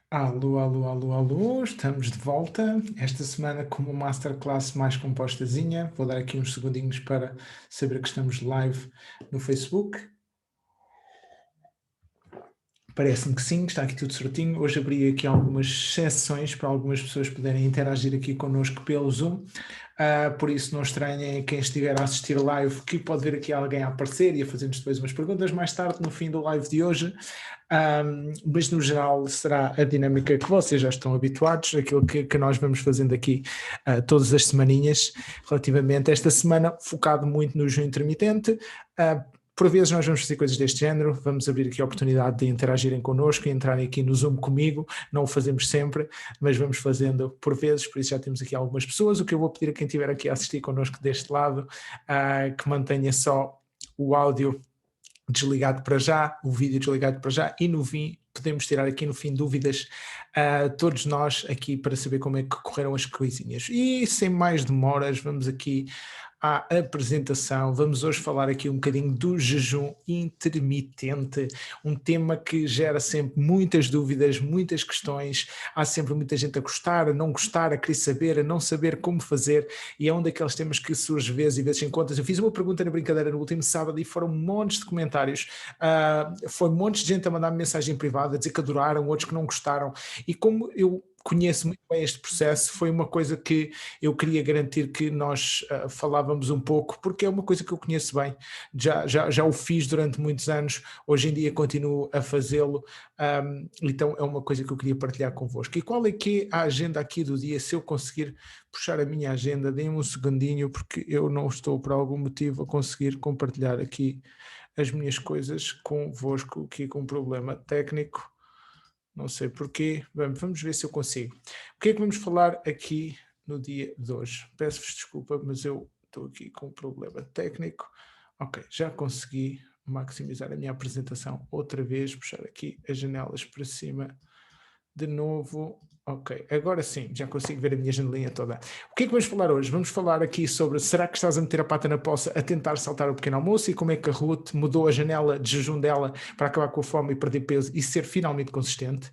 Alô, alô, alô, alô, estamos de volta. Esta semana com uma masterclass mais compostazinha. Vou dar aqui uns segundinhos para saber que estamos live no Facebook. Parece-me que sim, está aqui tudo certinho. Hoje abri aqui algumas sessões para algumas pessoas poderem interagir aqui connosco pelo Zoom. Por isso não estranhem quem estiver a assistir live que pode ver aqui alguém a aparecer e a fazer-nos depois umas perguntas mais tarde no fim do live de hoje. Mas no geral será a dinâmica que vocês já estão habituados, aquilo que nós vamos fazendo aqui todas as semaninhas, relativamente a esta semana, focado muito no jejum intermitente. Por vezes nós vamos fazer coisas deste género, vamos abrir aqui a oportunidade de interagirem connosco e entrarem aqui no Zoom comigo, não o fazemos sempre, mas vamos fazendo por vezes, por isso já temos aqui algumas pessoas. O que eu vou pedir a quem estiver aqui a assistir connosco deste lado, que mantenha só o áudio desligado para já, o vídeo desligado para já, e no fim podemos tirar aqui no fim dúvidas todos nós aqui para saber como é que correram as coisinhas. E sem mais demoras, vamos aqui à apresentação. Vamos hoje falar aqui um bocadinho do jejum intermitente, um tema que gera sempre muitas dúvidas, muitas questões. Há sempre muita gente a gostar, a não gostar, a querer saber, a não saber como fazer, e é um daqueles temas que surge vezes e vezes em contas. Eu fiz uma pergunta na brincadeira no último sábado e foram montes de comentários. Foi montes de gente a mandar -me mensagem privada, a dizer que adoraram, outros que não gostaram, e como eu conheço muito bem este processo, foi uma coisa que eu queria garantir que nós falávamos um pouco, porque é uma coisa que eu conheço bem, já o fiz durante muitos anos, hoje em dia continuo a fazê-lo, então é uma coisa que eu queria partilhar convosco. E qual é que é a agenda aqui do dia? Se eu conseguir puxar a minha agenda, deem-me um segundinho, porque eu não estou por algum motivo a conseguir compartilhar aqui as minhas coisas convosco, aqui com um problema técnico. Não sei porquê. Vamos ver se eu consigo. O que é que vamos falar aqui no dia de hoje? Peço-vos desculpa, mas eu estou aqui com um problema técnico. Ok, já consegui maximizar a minha apresentação outra vez, puxar aqui as janelas para cima de novo. Ok, agora sim, já consigo ver a minha janelinha toda. O que é que vamos falar hoje? Vamos falar aqui sobre será que estás a meter a pata na poça a tentar saltar o pequeno almoço e como é que a Ruth mudou a janela de jejum dela para acabar com a fome e perder peso e ser finalmente consistente.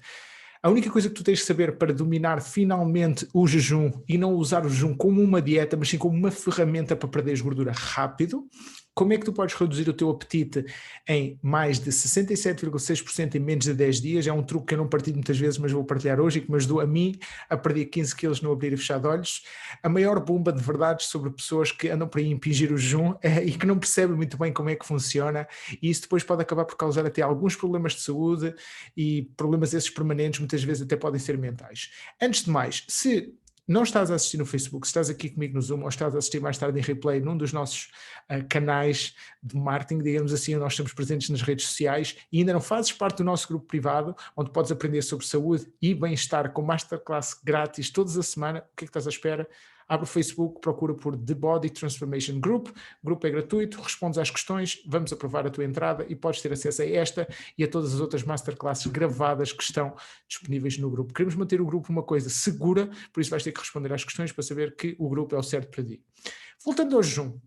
A única coisa que tu tens de saber para dominar finalmente o jejum e não usar o jejum como uma dieta, mas sim como uma ferramenta para perder gordura rápido. Como é que tu podes reduzir o teu apetite em mais de 67,6% em menos de 10 dias? É um truque que eu não partilho muitas vezes, mas vou partilhar hoje e que me ajudou a mim a perder 15 quilos no abrir e fechar de olhos. A maior bomba de verdades sobre pessoas que andam por aí impingir o jejum e que não percebem muito bem como é que funciona, e isso depois pode acabar por causar até alguns problemas de saúde, e problemas esses permanentes muitas vezes até podem ser mentais. Antes de mais, se não estás a assistir no Facebook, se estás aqui comigo no Zoom ou estás a assistir mais tarde em replay num dos nossos canais de marketing, digamos assim, onde nós estamos presentes nas redes sociais e ainda não fazes parte do nosso grupo privado, onde podes aprender sobre saúde e bem-estar com masterclass grátis todas a semana, o que é que estás à espera? Abre o Facebook, procura por The Body Transformation Group, o grupo é gratuito, respondes às questões, vamos aprovar a tua entrada e podes ter acesso a esta e a todas as outras masterclasses gravadas que estão disponíveis no grupo. Queremos manter o grupo uma coisa segura, por isso vais ter que responder às questões para saber que o grupo é o certo para ti. Voltando ao jejum,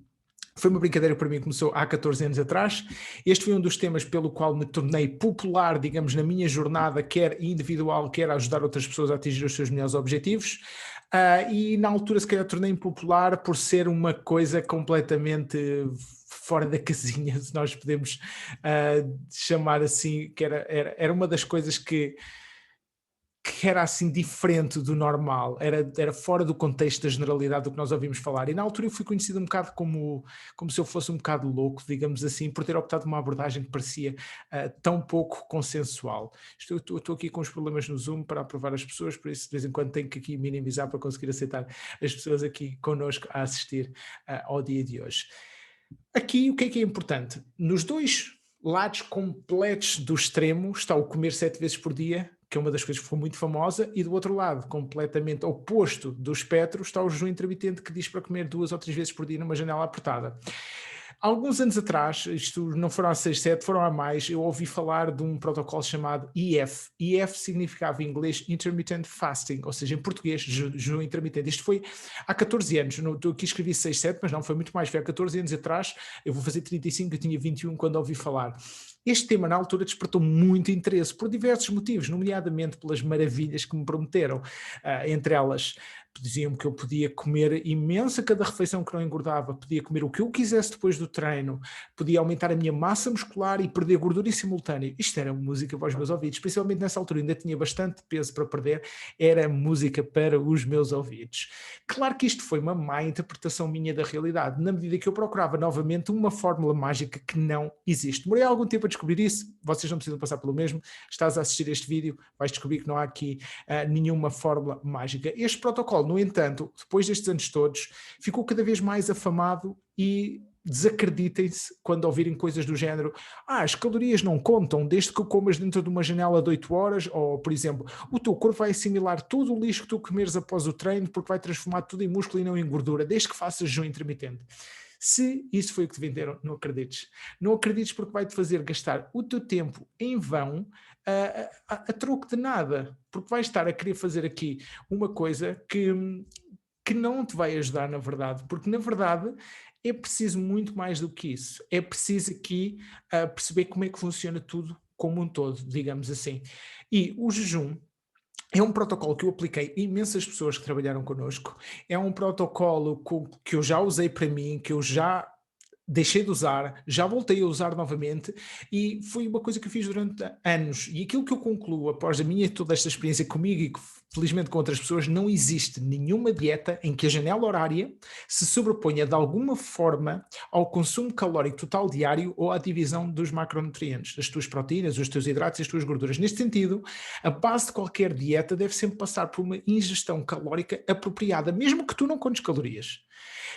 foi uma brincadeira para mim, começou há 14 anos atrás. Este foi um dos temas pelo qual me tornei popular, digamos, na minha jornada, quer individual, quer a ajudar outras pessoas a atingir os seus melhores objetivos. E na altura, se calhar, tornei-me popular por ser uma coisa completamente fora da casinha, se nós podemos chamar assim, que era uma das coisas que era assim diferente do normal, era fora do contexto da generalidade do que nós ouvimos falar. E na altura eu fui conhecido um bocado como se eu fosse um bocado louco, digamos assim, por ter optado por uma abordagem que parecia tão pouco consensual. Estou aqui com os problemas no Zoom para aprovar as pessoas, por isso de vez em quando tenho que aqui minimizar para conseguir aceitar as pessoas aqui connosco a assistir ao dia de hoje. Aqui o que é importante? Nos dois lados completos do extremo está o comer 7 vezes por dia, que é uma das coisas que foi muito famosa, e do outro lado, completamente oposto do espectro, está o jejum intermitente que diz para comer 2 ou 3 vezes por dia numa janela apertada. Alguns anos atrás, isto não foram há 6, 7, foram há mais, eu ouvi falar de um protocolo chamado IF. IF significava em inglês Intermittent Fasting, ou seja, em português, jejum intermitente. Isto foi há 14 anos, eu aqui escrevi 6, 7, mas não, foi muito mais, foi há 14 anos atrás, eu vou fazer 35, eu tinha 21 quando ouvi falar. Este tema na altura despertou muito interesse, por diversos motivos, nomeadamente pelas maravilhas que me prometeram, entre elas diziam-me que eu podia comer imenso a cada refeição que não engordava, podia comer o que eu quisesse depois do treino, podia aumentar a minha massa muscular e perder gordura em simultâneo. Isto era música para os meus ouvidos, principalmente nessa altura ainda tinha bastante peso para perder, era música para os meus ouvidos. Claro que isto foi uma má interpretação minha da realidade, na medida que eu procurava novamente uma fórmula mágica que não existe. Demorei algum tempo a descobrir isso, vocês não precisam passar pelo mesmo, estás a assistir este vídeo, vais descobrir que não há aqui nenhuma fórmula mágica. Este protocolo, no entanto, depois destes anos todos, ficou cada vez mais afamado e desacreditem-se quando ouvirem coisas do género: as calorias não contam desde que comas dentro de uma janela de 8 horas, ou, por exemplo, o teu corpo vai assimilar todo o lixo que tu comeres após o treino porque vai transformar tudo em músculo e não em gordura, desde que faças jejum intermitente. Se isso foi o que te venderam, não acredites. Não acredites porque vai-te fazer gastar o teu tempo em vão a troco de nada, porque vais estar a querer fazer aqui uma coisa que não te vai ajudar, na verdade, porque na verdade é preciso muito mais do que isso. É preciso aqui perceber como é que funciona tudo como um todo, digamos assim. E o jejum é um protocolo que eu apliquei a imensas pessoas que trabalharam connosco. É um protocolo que eu já usei para mim, que eu já deixei de usar, já voltei a usar novamente e foi uma coisa que eu fiz durante anos. E aquilo que eu concluo após a minha toda esta experiência comigo e felizmente com outras pessoas, não existe nenhuma dieta em que a janela horária se sobreponha de alguma forma ao consumo calórico total diário ou à divisão dos macronutrientes, das tuas proteínas, os teus hidratos e as tuas gorduras. Neste sentido, a base de qualquer dieta deve sempre passar por uma ingestão calórica apropriada, mesmo que tu não contes calorias.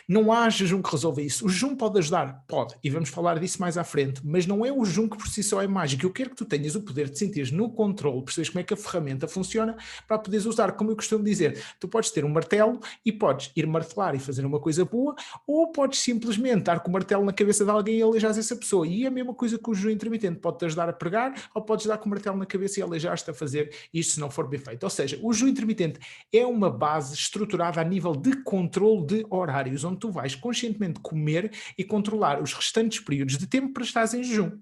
Não há jejum que resolva isso. O jejum pode ajudar? Pode, e vamos falar disso mais à frente, mas não é o jejum que por si só é mágico. Eu quero que tu tenhas o poder de sentir no controle, percebes como é que a ferramenta funciona para poderes usar. Como eu costumo dizer, tu podes ter um martelo e podes ir martelar e fazer uma coisa boa, ou podes simplesmente dar com o martelo na cabeça de alguém e aleijares essa pessoa. E é a mesma coisa que o jejum intermitente. Pode-te ajudar a pregar, ou podes dar com o martelo na cabeça e aleijar-te a fazer isto se não for bem feito. Ou seja, o jejum intermitente é uma base estruturada a nível de controle de horários, onde tu vais conscientemente comer e controlar os restantes períodos de tempo para estares em jejum.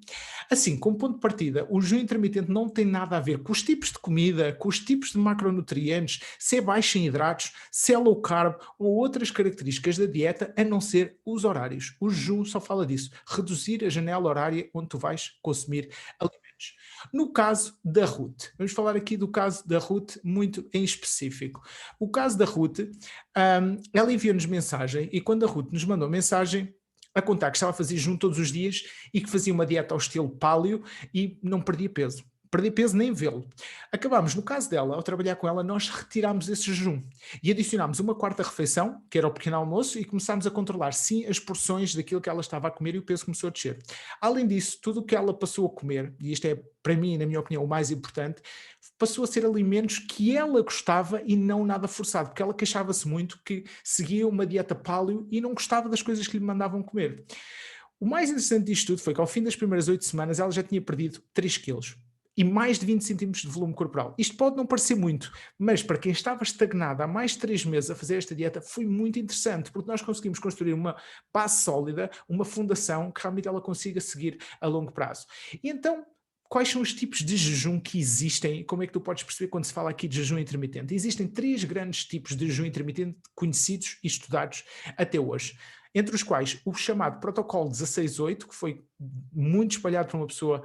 Assim, como ponto de partida, o jejum intermitente não tem nada a ver com os tipos de comida, com os tipos de macronutrientes, se é baixo em hidratos, se é low carb ou outras características da dieta, a não ser os horários. O jejum só fala disso, reduzir a janela horária onde tu vais consumir alimentos. No caso da Ruth, vamos falar aqui do caso da Ruth muito em específico. O caso da Ruth, ela enviou-nos mensagem e quando a Ruth nos mandou mensagem, a contar que estava a fazer jejum todos os dias e que fazia uma dieta ao estilo paleo e não perdia peso. Perder peso nem vê-lo. Acabámos, no caso dela, ao trabalhar com ela, nós retirámos esse jejum e adicionámos uma quarta refeição, que era o pequeno almoço, e começámos a controlar, sim, as porções daquilo que ela estava a comer e o peso começou a descer. Além disso, tudo o que ela passou a comer, e isto é, para mim, na minha opinião, o mais importante, passou a ser alimentos que ela gostava e não nada forçado, porque ela queixava-se muito que seguia uma dieta paleo e não gostava das coisas que lhe mandavam comer. O mais interessante disto tudo foi que ao fim das primeiras 8 semanas ela já tinha perdido 3 quilos e mais de 20 centímetros de volume corporal. Isto pode não parecer muito, mas para quem estava estagnado há mais de 3 meses a fazer esta dieta foi muito interessante, porque nós conseguimos construir uma base sólida, uma fundação que realmente ela consiga seguir a longo prazo. E então, quais são os tipos de jejum que existem e como é que tu podes perceber quando se fala aqui de jejum intermitente? Existem 3 grandes tipos de jejum intermitente conhecidos e estudados até hoje, entre os quais o chamado protocolo 16-8, que foi muito espalhado por uma pessoa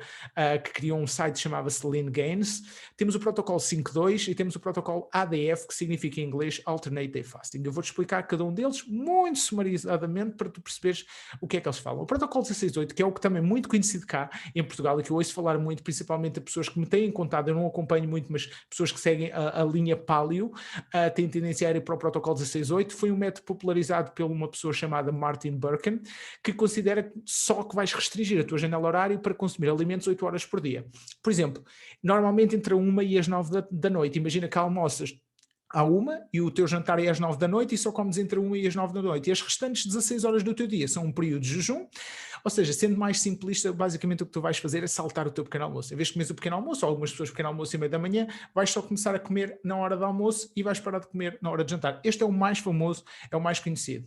que criou um site que chamava-se Lean Gains, temos o protocolo 5-2 e temos o protocolo ADF, que significa em inglês Alternate Day Fasting. Eu vou-te explicar cada um deles muito sumarizadamente para tu perceberes o que é que eles falam. O protocolo 16-8, que é o que também é muito conhecido cá em Portugal e que eu ouço falar muito, principalmente a pessoas que me têm contado, eu não acompanho muito, mas pessoas que seguem a linha Paleo, têm tendência a ir para o protocolo 16-8, foi um método popularizado por uma pessoa chamada Martin Berkhan, que considera só que vais restringir a tua janela horária para consumir alimentos 8 horas por dia. Por exemplo, normalmente entre a 1 e as 9 da noite, imagina que almoças à 1 e o teu jantar é às 9 da noite e só comes entre 1 e as 9 da noite. E as restantes 16 horas do teu dia são um período de jejum. Ou seja, sendo mais simplista, basicamente o que tu vais fazer é saltar o teu pequeno almoço. Em vez de comeres o pequeno almoço, ou algumas pessoas pequeno almoço e meio da manhã, vais só começar a comer na hora do almoço e vais parar de comer na hora de jantar. Este é o mais famoso, é o mais conhecido.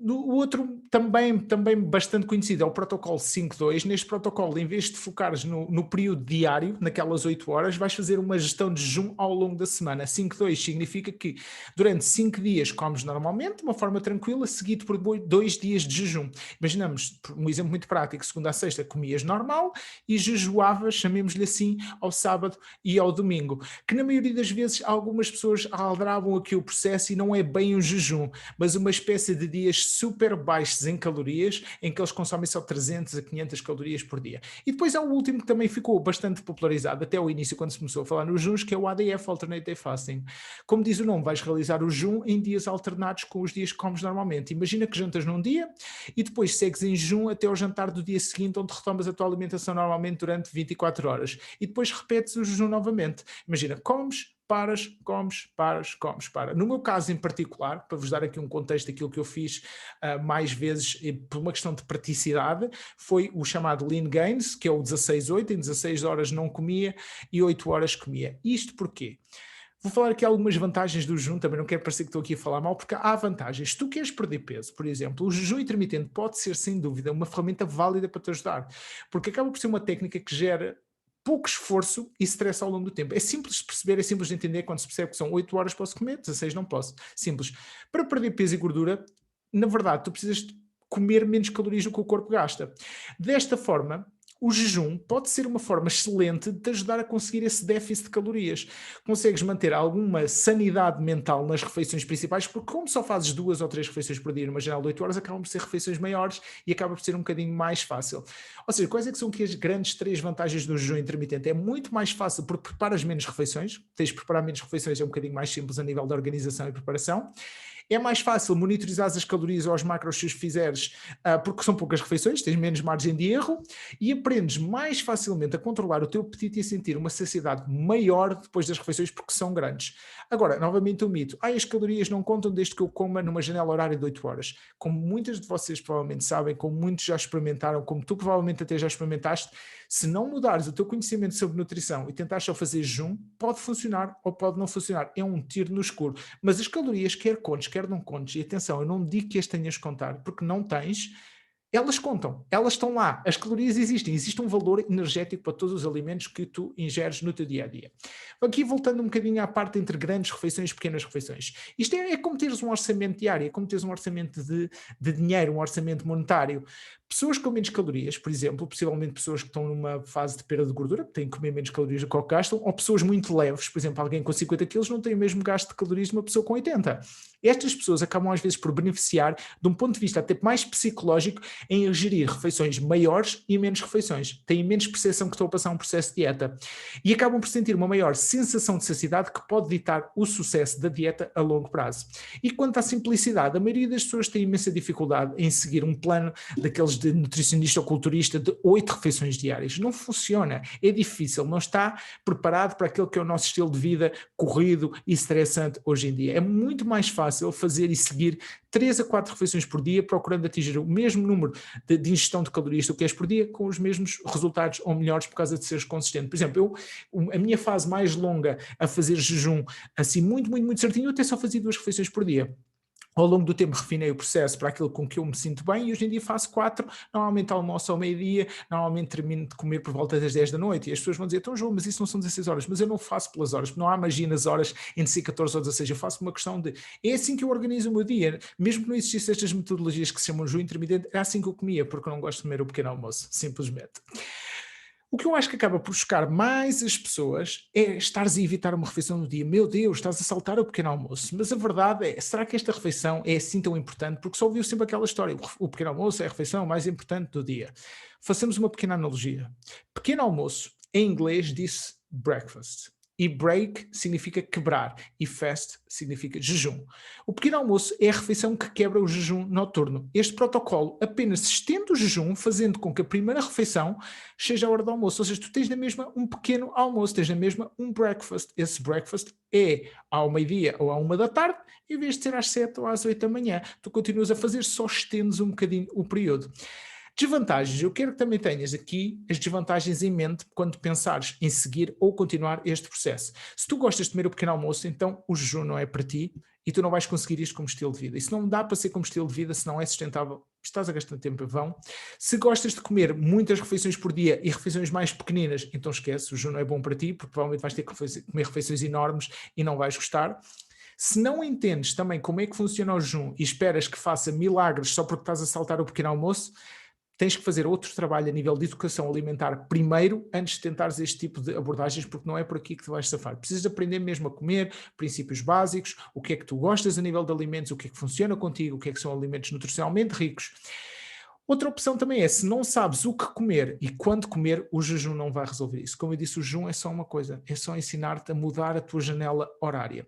O outro também bastante conhecido é o protocolo 5.2. Neste protocolo, em vez de focares no período diário, naquelas 8 horas, vais fazer uma gestão de jejum ao longo da semana. 5.2 significa que durante 5 dias comes normalmente, de uma forma tranquila, seguido por 2 dias de jejum. Imaginamos, um exemplo muito prático, segunda a sexta comias normal e jejuavas, chamemos-lhe assim, ao sábado e ao domingo. Que na maioria das vezes algumas pessoas aldrabam aqui o processo e não é bem um jejum, mas uma espécie de dias super baixos em calorias, em que eles consomem só 300 a 500 calorias por dia. E depois há o último que também ficou bastante popularizado, até ao início, quando se começou a falar nos jejuns, que é o ADF, Alternate Day Fasting. Como diz o nome, vais realizar o jejum em dias alternados com os dias que comes normalmente. Imagina que jantas num dia e depois segues em jejum até ao jantar do dia seguinte, onde retomas a tua alimentação normalmente durante 24 horas. E depois repetes o jejum novamente. Imagina, comes, paras, comes, paras, comes, para. No meu caso em particular, para vos dar aqui um contexto daquilo que eu fiz mais vezes por uma questão de praticidade, foi o chamado Lean Gains, que é o 16-8, em 16 horas não comia e 8 horas comia. Isto porquê? Vou falar aqui algumas vantagens do jejum, também não quero parecer que estou aqui a falar mal, porque há vantagens. Se tu queres perder peso, por exemplo, o jejum intermitente pode ser, sem dúvida, uma ferramenta válida para te ajudar, porque acaba por ser uma técnica que gera pouco esforço e stress ao longo do tempo. É simples de perceber, é simples de entender quando se percebe que são 8 horas posso comer, 16 não posso. Simples. Para perder peso e gordura, na verdade, tu precisas de comer menos calorias do que o corpo gasta. Desta forma, o jejum pode ser uma forma excelente de te ajudar a conseguir esse déficit de calorias. Consegues manter alguma sanidade mental nas refeições principais, porque como só fazes 2 ou 3 refeições por dia, numa janela de 8 horas, acabam por ser refeições maiores e acaba por ser um bocadinho mais fácil. Ou seja, quais é que são aqui as grandes 3 vantagens do jejum intermitente? É muito mais fácil porque preparas menos refeições, tens de preparar menos refeições, é um bocadinho mais simples a nível de organização e preparação. É mais fácil monitorizar as calorias ou os macros se os fizeres, porque são poucas refeições, tens menos margem de erro e aprendes mais facilmente a controlar o teu apetite e a sentir uma saciedade maior depois das refeições porque são grandes. Agora, novamente o mito, as calorias não contam desde que eu coma numa janela horária de 8 horas. Como muitas de vocês provavelmente sabem, como muitos já experimentaram, como tu provavelmente até já experimentaste, se não mudares o teu conhecimento sobre nutrição e tentares só fazer jejum, pode funcionar ou pode não funcionar. É um tiro no escuro. Mas as calorias, quer contes, quer não contes, e atenção, eu não digo que as tenhas de contar, porque não tens, elas contam, elas estão lá, as calorias existem, existe um valor energético para todos os alimentos que tu ingeres no teu dia a dia. Aqui voltando um bocadinho à parte entre grandes refeições e pequenas refeições. Isto é como teres um orçamento diário, é como teres um orçamento de dinheiro, um orçamento monetário. Pessoas com menos calorias, por exemplo, possivelmente pessoas que estão numa fase de perda de gordura, têm que comer menos calorias do que o que gastam, ou pessoas muito leves, por exemplo, alguém com 50 quilos não tem o mesmo gasto de calorias de uma pessoa com 80. Estas pessoas acabam às vezes por beneficiar, de um ponto de vista até mais psicológico, em gerir refeições maiores e menos refeições. Têm menos percepção que estão a passar um processo de dieta. E acabam por sentir uma maior sensação de saciedade que pode ditar o sucesso da dieta a longo prazo. E quanto à simplicidade, a maioria das pessoas tem imensa dificuldade em seguir um plano daqueles de nutricionista ou culturista de 8 refeições diárias. Não funciona, é difícil, não está preparado para aquele que é o nosso estilo de vida corrido e estressante hoje em dia. É muito mais fácil fazer e seguir 3 a 4 refeições por dia, procurando atingir o mesmo número de ingestão de calorias que tu queres por dia, com os mesmos resultados ou melhores por causa de seres consistente. Por exemplo, a minha fase mais longa a fazer jejum assim muito certinho, eu até só fazia 2 refeições por dia. Ao longo do tempo refinei o processo para aquilo com que eu me sinto bem e hoje em dia faço 4, normalmente almoço ao meio-dia, normalmente termino de comer por volta das 10 da noite e as pessoas vão dizer, então João, mas isso não são 16 horas, mas eu não faço pelas horas, porque não há magia nas horas entre si 14 ou 16, eu faço uma questão de, é assim que eu organizo o meu dia, mesmo que não existissem estas metodologias que se chamam jejum intermitente, é assim que eu comia, porque eu não gosto de comer o pequeno almoço, simplesmente. O que eu acho que acaba por chocar mais as pessoas é estares a evitar uma refeição no dia. Meu Deus, estás a saltar o pequeno almoço. Mas a verdade é, será que esta refeição é assim tão importante? Porque só ouviu sempre aquela história, o pequeno almoço é a refeição mais importante do dia. Façamos uma pequena analogia. Pequeno almoço, em inglês, diz breakfast. E break significa quebrar. E fast significa jejum. O pequeno almoço é a refeição que quebra o jejum noturno. Este protocolo apenas estende o jejum, fazendo com que a primeira refeição seja a hora do almoço. Ou seja, tu tens na mesma um pequeno almoço, tens na mesma um breakfast. Esse breakfast é ao meio-dia ou à 1 da tarde, em vez de ser às 7 ou às 8 da manhã. Tu continuas a fazer, só estendes um bocadinho o período. Desvantagens, eu quero que também tenhas aqui as desvantagens em mente quando pensares em seguir ou continuar este processo. Se tu gostas de comer o pequeno almoço, então o jejum não é para ti e tu não vais conseguir isto como estilo de vida. Isso não dá para ser como estilo de vida, se não é sustentável, estás a gastar tempo em vão. Se gostas de comer muitas refeições por dia e refeições mais pequeninas, então esquece, o jejum não é bom para ti, porque provavelmente vais ter que comer refeições enormes e não vais gostar. Se não entendes também como é que funciona o jejum e esperas que faça milagres só porque estás a saltar o pequeno almoço, tens que fazer outro trabalho a nível de educação alimentar primeiro, antes de tentares este tipo de abordagens, porque não é por aqui que te vais safar. Precisas aprender mesmo a comer, princípios básicos, o que é que tu gostas a nível de alimentos, o que é que funciona contigo, o que é que são alimentos nutricionalmente ricos. Outra opção também é, se não sabes o que comer e quando comer, o jejum não vai resolver isso. Como eu disse, o jejum é só uma coisa, é só ensinar-te a mudar a tua janela horária.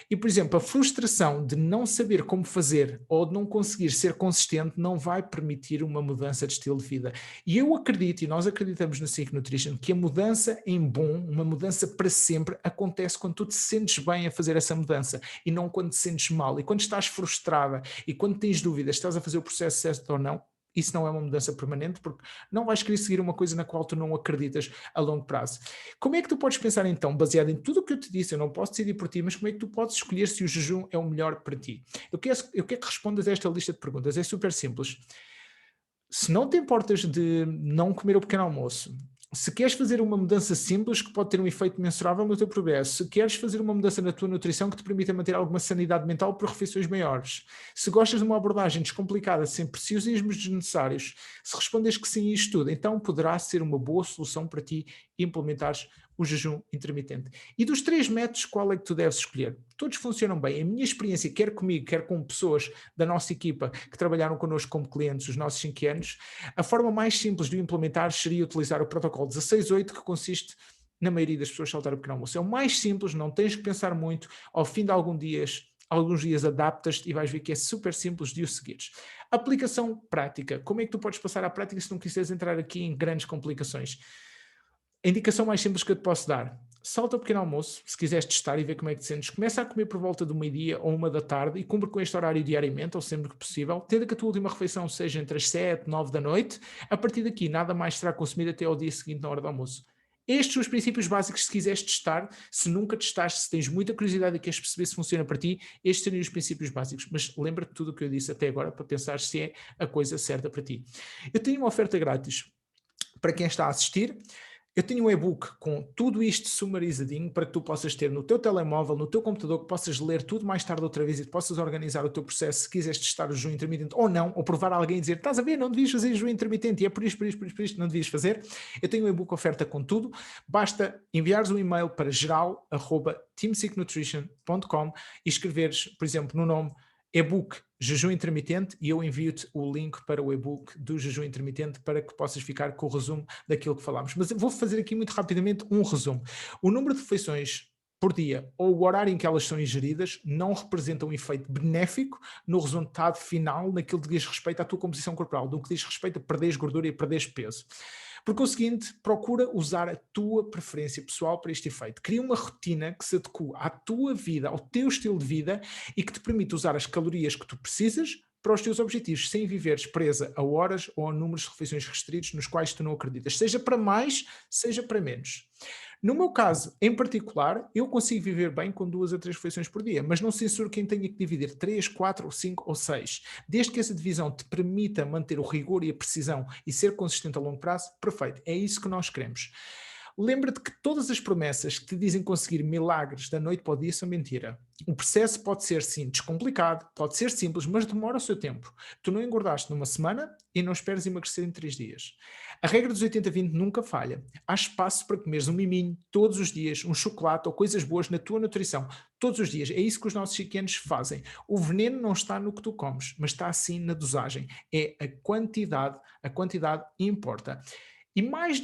E, por exemplo, a frustração de não saber como fazer ou de não conseguir ser consistente não vai permitir uma mudança de estilo de vida. E eu acredito, e nós acreditamos no Sync Nutrition, que a mudança em bom, uma mudança para sempre, acontece quando tu te sentes bem a fazer essa mudança e não quando te sentes mal. E quando estás frustrada e quando tens dúvidas, estás a fazer o processo certo ou não, isso não é uma mudança permanente, porque não vais querer seguir uma coisa na qual tu não acreditas a longo prazo. Como é que tu podes pensar então, baseado em tudo o que eu te disse, eu não posso decidir por ti, mas como é que tu podes escolher se o jejum é o melhor para ti? Eu quero que respondas a esta lista de perguntas, é super simples. Se não te importas de não comer o pequeno almoço, se queres fazer uma mudança simples que pode ter um efeito mensurável no teu progresso, se queres fazer uma mudança na tua nutrição que te permita manter alguma sanidade mental por refeições maiores, se gostas de uma abordagem descomplicada, sem preciosismos desnecessários, se respondes que sim a isto tudo, então poderá ser uma boa solução para ti implementares o jejum intermitente. E dos 3 métodos, qual é que tu deves escolher? Todos funcionam bem. A minha experiência, quer comigo, quer com pessoas da nossa equipa que trabalharam connosco como clientes os nossos 5 anos, a forma mais simples de o implementar seria utilizar o protocolo 16-8, que consiste na maioria das pessoas saltar o pequeno almoço. É o mais simples, não tens que pensar muito. Ao fim de alguns dias adaptas-te e vais ver que é super simples de o seguires. Aplicação prática. Como é que tu podes passar à prática se não quiseres entrar aqui em grandes complicações? A indicação mais simples que eu te posso dar: salta o pequeno almoço, se quiseres testar e ver como é que te sentes. Começa a comer por volta do meio-dia ou 1 da tarde e cumpre com este horário diariamente, ou sempre que possível, tendo que a tua última refeição seja entre as 7 e 9 da noite. A partir daqui, nada mais será consumido até ao dia seguinte, na hora do almoço. Estes são os princípios básicos se quiseres testar. Se nunca testaste, se tens muita curiosidade e queres perceber se funciona para ti, estes seriam os princípios básicos. Mas lembra-te de tudo o que eu disse até agora para pensar se é a coisa certa para ti. Eu tenho uma oferta grátis para quem está a assistir. Eu tenho um e-book com tudo isto sumarizadinho para que tu possas ter no teu telemóvel, no teu computador, que possas ler tudo mais tarde outra vez e que possas organizar o teu processo se quiseres testar o jejum intermitente ou não, ou provar a alguém e dizer, estás a ver, não devias fazer jejum intermitente e é por isto, por isto, por isto, por isto, não devias fazer. Eu tenho um e-book oferta com tudo, basta enviares um e-mail para geral@teamseeknutrition.com e escreveres, por exemplo, no nome e-book jejum intermitente e eu envio-te o link para o e-book do jejum intermitente para que possas ficar com o resumo daquilo que falámos. Mas eu vou fazer aqui muito rapidamente um resumo. O número de refeições por dia ou o horário em que elas são ingeridas não representam um efeito benéfico no resultado final naquilo que diz respeito à tua composição corporal, no que diz respeito a perderes gordura e perderes peso. Por conseguinte, procura usar a tua preferência pessoal para este efeito. Cria uma rotina que se adequa à tua vida, ao teu estilo de vida e que te permite usar as calorias que tu precisas para os teus objetivos, sem viveres presa a horas ou a números de refeições restritos nos quais tu não acreditas, seja para mais, seja para menos. No meu caso, em particular, eu consigo viver bem com 2 a 3 refeições por dia, mas não censuro quem tenha que dividir 3, 4, 5 ou 6. Desde que essa divisão te permita manter o rigor e a precisão e ser consistente a longo prazo, perfeito. É isso que nós queremos. Lembra-te que todas as promessas que te dizem conseguir milagres da noite para o dia são mentira. O processo pode ser, sim, descomplicado, pode ser simples, mas demora o seu tempo. Tu não engordaste numa semana e não esperes emagrecer em 3 dias. A regra dos 80-20 nunca falha. Há espaço para comeres um miminho todos os dias, um chocolate ou coisas boas na tua nutrição, todos os dias. É isso que os nossos chiquenos fazem. O veneno não está no que tu comes, mas está sim na dosagem. É a quantidade importa. E mais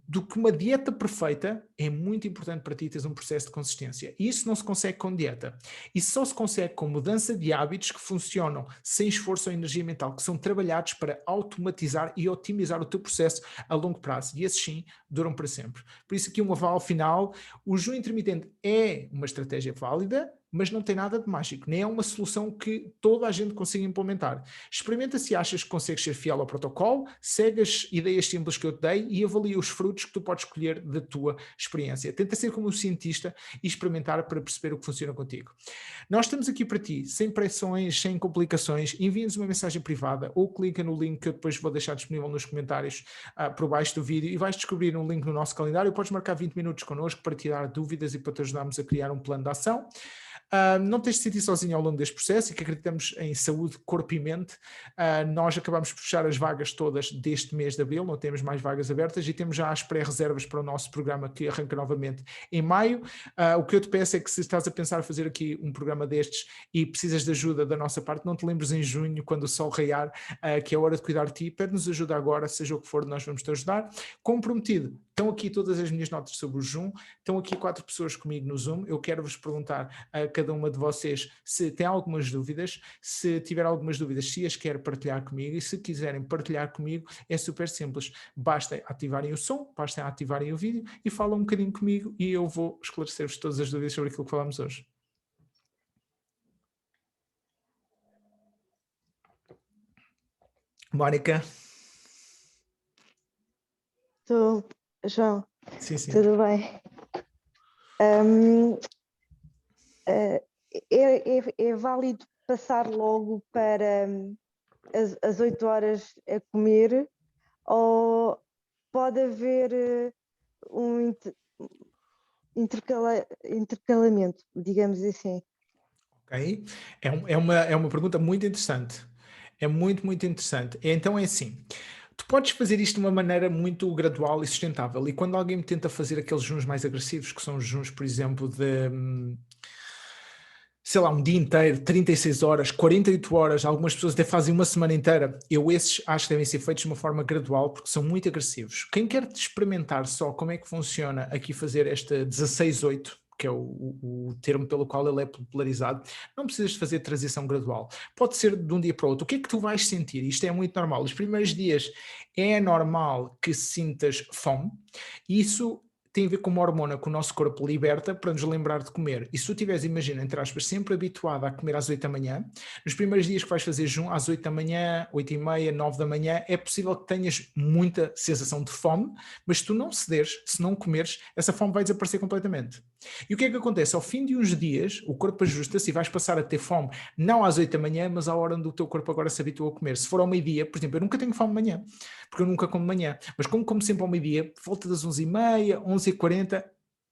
do que uma dieta perfeita, é muito importante para ti teres um processo de consistência. E isso não se consegue com dieta. Isso só se consegue com mudança de hábitos que funcionam sem esforço ou energia mental, que são trabalhados para automatizar e otimizar o teu processo a longo prazo. E esses sim duram para sempre. Por isso aqui um aval final, o jejum intermitente é uma estratégia válida, mas não tem nada de mágico, nem é uma solução que toda a gente consiga implementar. Experimenta se achas que consegues ser fiel ao protocolo, segue as ideias simples que eu te dei e avalia os frutos que tu podes escolher da tua experiência. Tenta ser como um cientista e experimentar para perceber o que funciona contigo. Nós estamos aqui para ti, sem pressões, sem complicações. Envia-nos uma mensagem privada ou clica no link que eu depois vou deixar disponível nos comentários por baixo do vídeo e vais descobrir um link no nosso calendário. Podes marcar 20 minutos connosco para tirar dúvidas e para te ajudarmos a criar um plano de ação. Não tens de sentir sozinho ao longo deste processo e que acreditamos em saúde, corpo e mente. Nós acabamos por fechar as vagas todas deste mês de abril, não temos mais vagas abertas e temos já as pré-reservas para o nosso programa que arranca novamente em maio. O que eu te peço é que se estás a pensar fazer aqui um programa destes e precisas de ajuda da nossa parte, não te lembres em junho, quando o sol raiar, que é hora de cuidar de ti, pede-nos ajuda agora, seja o que for, nós vamos te ajudar. Como prometido, estão aqui todas as minhas notas sobre o Zoom, estão aqui 4 pessoas comigo no Zoom, eu quero vos perguntar a cada uma de vocês se tem algumas dúvidas, se tiver algumas dúvidas, se as quer partilhar comigo e se quiserem partilhar comigo, é super simples, basta ativarem o som, basta ativarem o vídeo e falam um bocadinho comigo e eu vou esclarecer-vos todas as dúvidas sobre aquilo que falamos hoje. Mónica? Estou, João, Sim, sim. tudo bem? É válido passar logo para as 8 horas a comer ou pode haver um intercalamento, digamos assim? Ok? É uma pergunta muito interessante. É muito, muito interessante. Então é assim, tu podes fazer isto de uma maneira muito gradual e sustentável. E quando alguém me tenta fazer aqueles jejuns mais agressivos, que são os jejuns, por exemplo, de, sei lá, um dia inteiro, 36 horas, 48 horas, algumas pessoas até fazem uma semana inteira, eu esses acho que devem ser feitos de uma forma gradual, porque são muito agressivos. Quem quer experimentar só como é que funciona aqui fazer esta 16-8, que é o termo pelo qual ele é popularizado, não precisas de fazer transição gradual. Pode ser de um dia para o outro. O que é que tu vais sentir? Isto é muito normal. Os primeiros dias é normal que sintas fome. Isso tem a ver com uma hormona que o nosso corpo liberta para nos lembrar de comer. E se tu estiveres, imagina, entre aspas, sempre habituado a comer às 8 da manhã, nos primeiros dias que vais fazer jejum, às 8 da manhã, 8 e meia, 9 da manhã, é possível que tenhas muita sensação de fome, mas se tu não cederes, se não comeres, essa fome vai desaparecer completamente. E o que é que acontece? Ao fim de uns dias, o corpo ajusta-se e vais passar a ter fome, não às 8 da manhã, mas à hora onde o teu corpo agora se habituou a comer. Se for ao meio-dia, por exemplo, eu nunca tenho fome de manhã, porque eu nunca como de manhã, mas como sempre ao meio-dia, volta das 11h30, 11h40,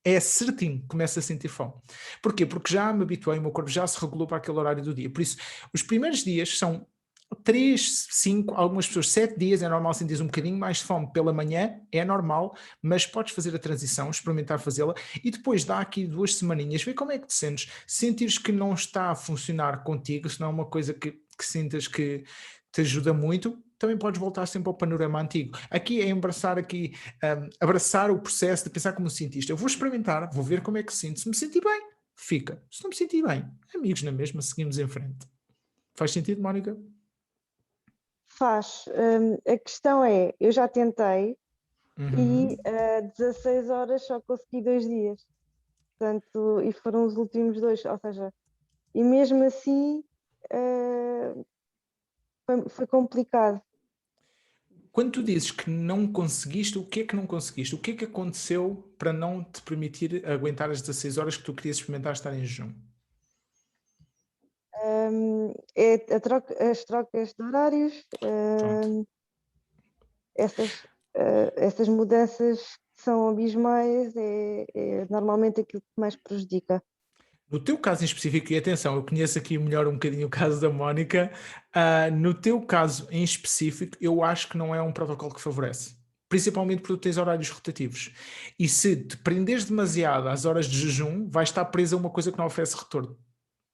é certinho, começo a sentir fome. Porquê? Porque já me habituei, o meu corpo já se regulou para aquele horário do dia. Por isso, os primeiros dias são 3, 5, algumas pessoas 7 dias, é normal sentir um bocadinho mais de fome pela manhã, é normal, mas podes fazer a transição, experimentar fazê-la e depois dá aqui 2 semaninhas, vê como é que te sentes, sentires que não está a funcionar contigo, se não é uma coisa que sintas que te ajuda muito, também podes voltar sempre ao panorama antigo. Aqui é abraçar o processo de pensar como cientista. Eu vou experimentar, vou ver como é que se sinto. Se me sentir bem, fica. Se não me sentir bem, amigos na mesma, seguimos em frente. Faz sentido, Mónica? Faz. A questão é, eu já tentei Uhum. e 16 horas só consegui 2 dias. Portanto, e foram os últimos 2, ou seja, e mesmo assim foi complicado. Quando tu dizes que não conseguiste, o que é que não conseguiste? O que é que aconteceu para não te permitir aguentar as 16 horas que tu querias experimentar estar em jejum? As trocas de horários, Pronto. essas mudanças que são abismais, é normalmente aquilo que mais prejudica. No teu caso em específico, e atenção, eu conheço aqui melhor um bocadinho o caso da Mónica, no teu caso em específico, eu acho que não é um protocolo que favorece. Principalmente porque tu tens horários rotativos. E se te prenderes demasiado às horas de jejum, vais estar presa a uma coisa que não oferece retorno.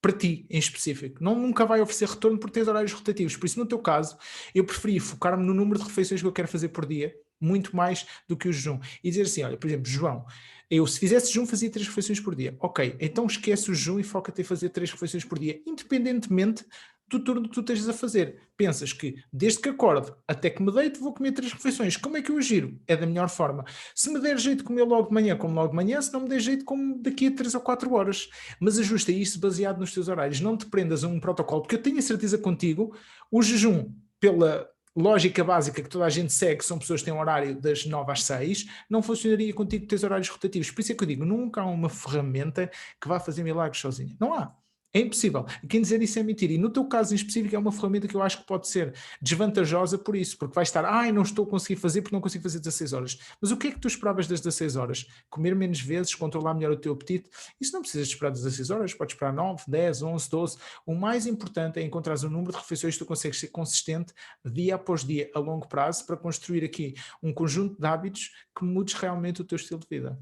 Para ti, em específico. Nunca vai oferecer retorno porque tens horários rotativos. Por isso, no teu caso, eu preferi focar-me no número de refeições que eu quero fazer por dia muito mais do que o jejum. E dizer assim, olha, por exemplo, João, eu se fizesse jejum fazia 3 refeições por dia. Ok, então esquece o jejum e foca-te em fazer 3 refeições por dia, independentemente do turno que tu estejas a fazer. Pensas que, desde que acordo até que me deito, vou comer 3 refeições. Como é que eu agiro? É da melhor forma. Se me der jeito de comer logo de manhã, como logo de manhã, se não me der jeito, como daqui a 3 ou 4 horas. Mas ajusta isso baseado nos teus horários. Não te prendas a um protocolo, porque eu tenho a certeza contigo, o jejum, pela lógica básica que toda a gente segue, são pessoas que têm um horário das 9 às 6, não funcionaria contigo que tens horários rotativos. Por isso é que eu digo, nunca há uma ferramenta que vá fazer milagres sozinha. Não há. É impossível. Quem dizer isso é mentira. E no teu caso em específico é uma ferramenta que eu acho que pode ser desvantajosa por isso, porque vais estar, não estou a conseguir fazer porque não consigo fazer 16 horas. Mas o que é que tu esperavas das 16 horas? Comer menos vezes, controlar melhor o teu apetite? Isso não precisas de esperar 16 horas, podes esperar 9, 10, 11, 12. O mais importante é encontrar o número de refeições que tu consegues ser consistente dia após dia, a longo prazo, para construir aqui um conjunto de hábitos que mudes realmente o teu estilo de vida.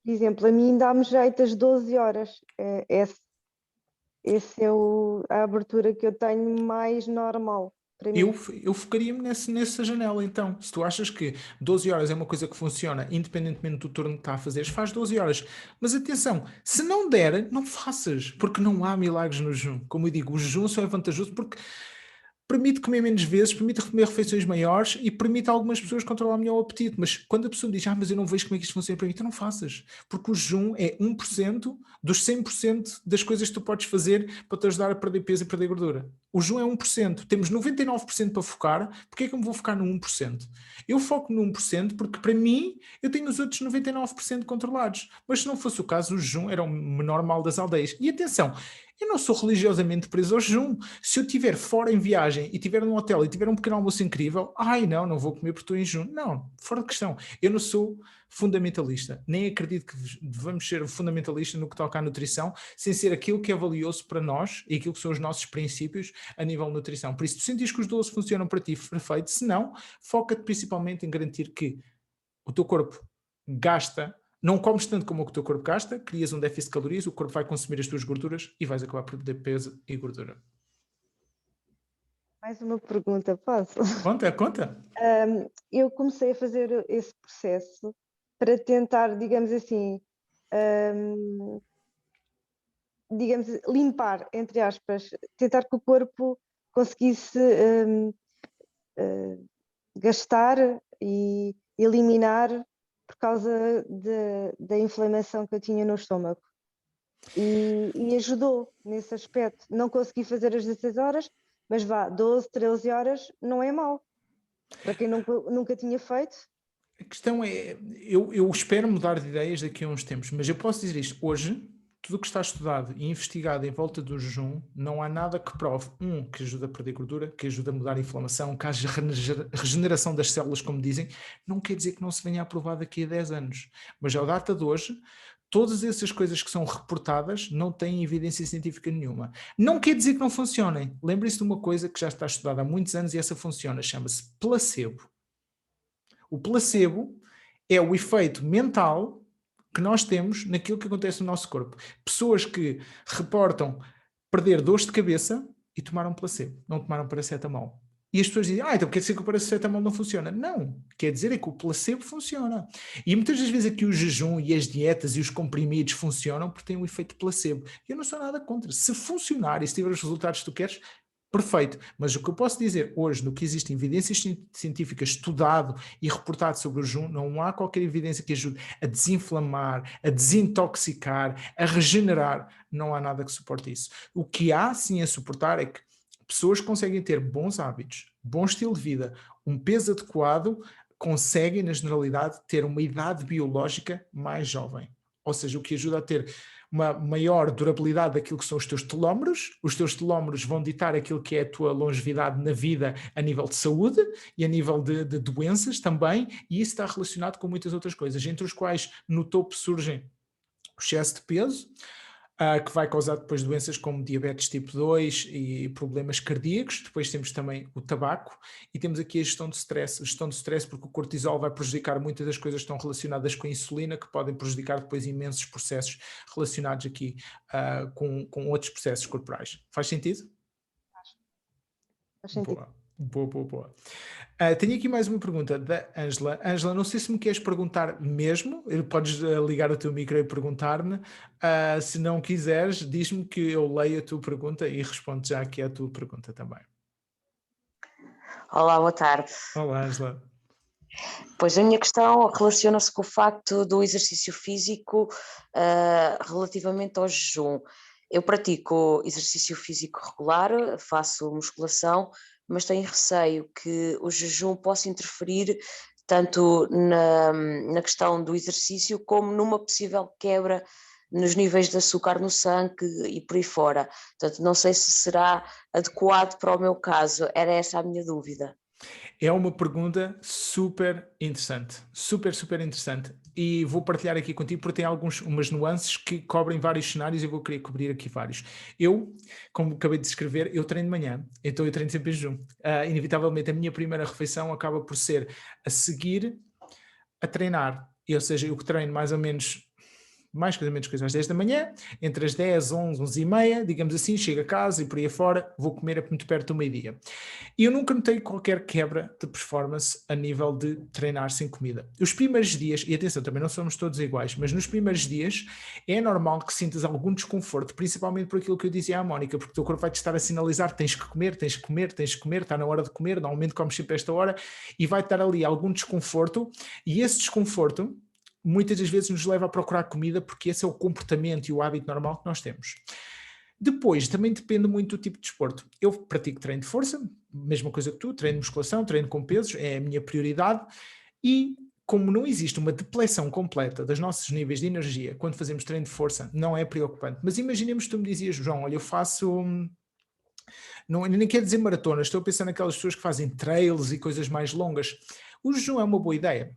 Por exemplo, a mim dá-me jeito às 12 horas. Esse é a abertura que eu tenho mais normal para Eu, mim. eu focaria-me nessa janela, então. Se tu achas que 12 horas é uma coisa que funciona, independentemente do turno que está a fazer, faz 12 horas. Mas atenção, se não der, não faças, porque não há milagres no jejum. Como eu digo, o jejum só é vantajoso porque permite comer menos vezes, permite comer refeições maiores e permite a algumas pessoas controlar melhor o apetite. Mas quando a pessoa diz, mas eu não vejo como é que isto funciona para mim, então não faças. Porque o jejum é 1% dos 100% das coisas que tu podes fazer para te ajudar a perder peso e perder gordura. O jejum é 1%. Temos 99% para focar. Porquê é que eu me vou focar no 1%? Eu foco no 1% porque, para mim, eu tenho os outros 99% controlados. Mas se não fosse o caso, o jejum era o menor mal das aldeias. E atenção, eu não sou religiosamente preso ao jejum. Se eu estiver fora em viagem e estiver num hotel e tiver um pequeno almoço incrível, não vou comer porque estou em jejum. Não, fora de questão. Eu não sou fundamentalista, nem acredito que devamos ser fundamentalista no que toca à nutrição, sem ser aquilo que é valioso para nós e aquilo que são os nossos princípios a nível de nutrição. Por isso, se tu sentires que os 12 funcionam para ti, perfeito. Se não, foca-te principalmente em garantir que o teu corpo gasta, não comes tanto como o que o teu corpo gasta, crias um déficit de calorias, o corpo vai consumir as tuas gorduras e vais acabar por perder peso e gordura. Mais uma pergunta, posso? Conta, conta. Eu comecei a fazer esse processo para tentar, digamos assim, digamos, limpar, entre aspas, tentar que o corpo conseguisse gastar e eliminar por causa da inflamação que eu tinha no estômago. E ajudou nesse aspecto. Não consegui fazer as 16 horas, mas 12, 13 horas não é mau. Para quem nunca tinha feito. A questão é, eu espero mudar de ideias daqui a uns tempos, mas eu posso dizer isto, hoje, tudo o que está estudado e investigado em volta do jejum, não há nada que prove, que ajuda a perder gordura, que ajuda a mudar a inflamação, que haja regeneração das células, como dizem, não quer dizer que não se venha a provar daqui a 10 anos. Mas à data de hoje, todas essas coisas que são reportadas não têm evidência científica nenhuma. Não quer dizer que não funcionem. Lembre-se de uma coisa que já está estudada há muitos anos e essa funciona, chama-se placebo. O placebo é o efeito mental que nós temos naquilo que acontece no nosso corpo. Pessoas que reportam perder dores de cabeça e tomaram placebo, não tomaram paracetamol. E as pessoas dizem, então quer dizer que o paracetamol não funciona. Não, quer dizer é que o placebo funciona. E muitas das vezes aqui o jejum e as dietas e os comprimidos funcionam porque têm um efeito placebo. Eu não sou nada contra. Se funcionar e se tiver os resultados que tu queres, perfeito, mas o que eu posso dizer hoje, no que existe evidências científicas estudado e reportado sobre o jejum, não há qualquer evidência que ajude a desinflamar, a desintoxicar, a regenerar, não há nada que suporte isso. O que há sim a suportar é que pessoas que conseguem ter bons hábitos, bom estilo de vida, um peso adequado, conseguem na generalidade ter uma idade biológica mais jovem. Ou seja, o que ajuda a ter uma maior durabilidade daquilo que são os teus telómeros vão ditar aquilo que é a tua longevidade na vida a nível de saúde e a nível de doenças também, e isso está relacionado com muitas outras coisas, entre os quais no topo surgem o excesso de peso, que vai causar depois doenças como diabetes tipo 2 e problemas cardíacos. Depois temos também o tabaco e temos aqui a gestão de stress. A gestão de stress porque o cortisol vai prejudicar muitas das coisas que estão relacionadas com a insulina, que podem prejudicar depois imensos processos relacionados aqui com outros processos corporais. Faz sentido? Faz sentido. Boa. Boa, boa, boa. Tenho aqui mais uma pergunta da Ângela. Ângela, não sei se me queres perguntar mesmo, podes ligar o teu micro e perguntar-me. Se não quiseres, diz-me que eu leio a tua pergunta e respondo já aqui à tua pergunta também. Olá, boa tarde. Olá, Ângela. Pois a minha questão relaciona-se com o facto do exercício físico relativamente ao jejum. Eu pratico exercício físico regular, faço musculação, mas tenho receio que o jejum possa interferir tanto na questão do exercício como numa possível quebra nos níveis de açúcar no sangue e por aí fora. Portanto, não sei se será adequado para o meu caso, era essa a minha dúvida. É uma pergunta super interessante, super, super interessante. E vou partilhar aqui contigo porque tem umas nuances que cobrem vários cenários e eu vou querer cobrir aqui vários. Eu, como acabei de descrever, eu treino de manhã, então eu treino sempre em jejum. Inevitavelmente a minha primeira refeição acaba por ser a seguir a treinar. Ou seja, eu treino mais ou menos mais coisa menos coisa às 10 da manhã, entre as 10, 11, 11 e meia, digamos assim, chego a casa e por aí afora, vou comer muito perto do meio-dia. E eu nunca notei qualquer quebra de performance a nível de treinar sem comida. Os primeiros dias, e atenção, também não somos todos iguais, mas nos primeiros dias é normal que sintas algum desconforto, principalmente por aquilo que eu dizia à Mónica, porque o teu corpo vai-te estar a sinalizar, tens que comer, tens que comer, tens que comer, está na hora de comer, normalmente comes sempre a esta hora, e vai-te dar ali algum desconforto, e esse desconforto muitas das vezes nos leva a procurar comida porque esse é o comportamento e o hábito normal que nós temos. Depois, também depende muito do tipo de desporto. Eu pratico treino de força, mesma coisa que tu, treino de musculação, treino com pesos, é a minha prioridade e como não existe uma depleção completa dos nossos níveis de energia quando fazemos treino de força, não é preocupante. Mas imaginemos que tu me dizias, João, olha, eu faço... Não, nem quero dizer maratonas, estou a pensar naquelas pessoas que fazem trails e coisas mais longas. O jejum é uma boa ideia.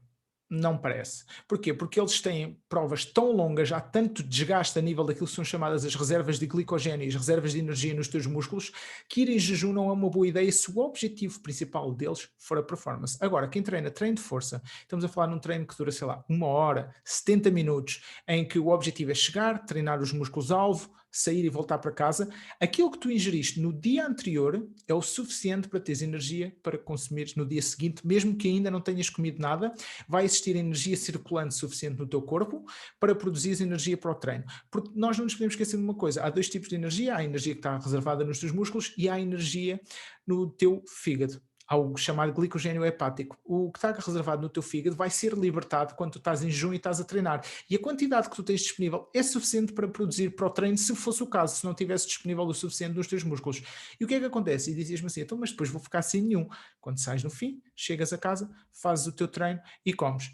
Não parece. Porquê? Porque eles têm provas tão longas, há tanto desgaste a nível daquilo que são chamadas as reservas de glicogênio e as reservas de energia nos teus músculos, que ir em jejum não é uma boa ideia se o objetivo principal deles for a performance. Agora, quem treina treino de força, estamos a falar num treino que dura, sei lá, 1 hora, 70 minutos, em que o objetivo é chegar, treinar os músculos-alvo, sair e voltar para casa, aquilo que tu ingeriste no dia anterior é o suficiente para teres energia para consumires no dia seguinte, mesmo que ainda não tenhas comido nada, vai existir energia circulante suficiente no teu corpo para produzir energia para o treino. Porque nós não nos podemos esquecer de uma coisa, há dois tipos de energia, há a energia que está reservada nos teus músculos e há a energia no teu fígado. Há o chamado glicogênio hepático. O que está reservado no teu fígado vai ser libertado quando tu estás em jejum e estás a treinar. E a quantidade que tu tens disponível é suficiente para produzir para o treino, se fosse o caso, se não tivesse disponível o suficiente nos teus músculos. E o que é que acontece? E dizias-me assim, então, mas depois vou ficar sem nenhum. Quando sais no fim, chegas a casa, fazes o teu treino e comes.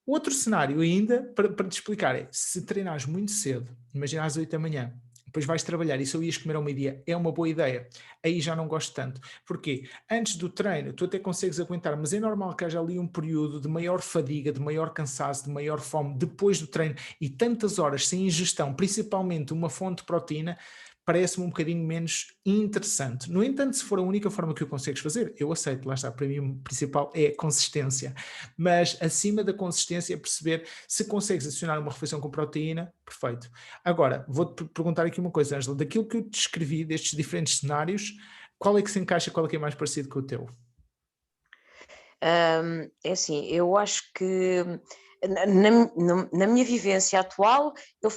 Outro cenário ainda, para te explicar, é se treinares muito cedo, imagina às 8 da manhã, depois vais trabalhar e só ias comer ao meio-dia, é uma boa ideia. Aí já não gosto tanto. Porquê? Antes do treino, tu até consegues aguentar, mas é normal que haja ali um período de maior fadiga, de maior cansaço, de maior fome depois do treino e tantas horas sem ingestão, principalmente uma fonte de proteína, parece-me um bocadinho menos interessante. No entanto, se for a única forma que o consegues fazer, eu aceito, lá está, para mim o principal é a consistência. Mas acima da consistência é perceber se consegues adicionar uma refeição com proteína, perfeito. Agora, vou-te perguntar aqui uma coisa, Ângela, daquilo que eu descrevi, destes diferentes cenários, qual é que se encaixa, qual é que é mais parecido com o teu? É assim, eu acho que na minha vivência atual eu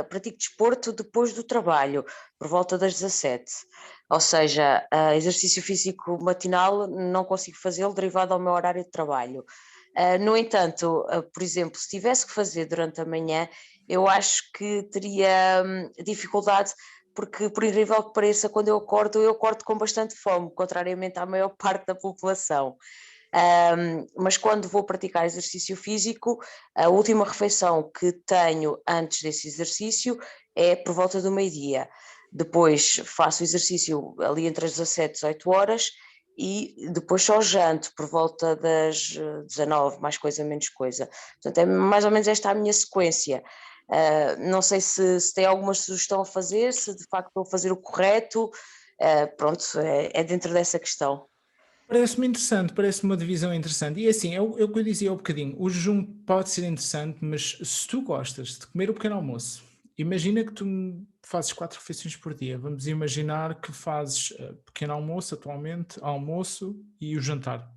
pratico desporto depois do trabalho, por volta das 17. Ou seja, exercício físico matinal não consigo fazê-lo derivado ao meu horário de trabalho. No entanto, por exemplo, se tivesse que fazer durante a manhã, eu acho que teria dificuldade porque, por incrível que pareça, quando eu acordo com bastante fome, contrariamente à maior parte da população. Mas quando vou praticar exercício físico, a última refeição que tenho antes desse exercício é por volta do meio-dia. Depois faço exercício ali entre as 17 e 18 horas e depois só janto por volta das 19, mais coisa, menos coisa. Portanto, é mais ou menos esta a minha sequência. Não sei se tem alguma sugestão a fazer, se de facto estou a fazer o correto. Pronto, é dentro dessa questão. Parece-me interessante, parece-me uma divisão interessante. E assim, é o que eu dizia há um bocadinho, o jejum pode ser interessante, mas se tu gostas de comer o pequeno almoço imagina que tu fazes 4 refeições por dia. Vamos imaginar que fazes pequeno almoço atualmente, almoço e o jantar.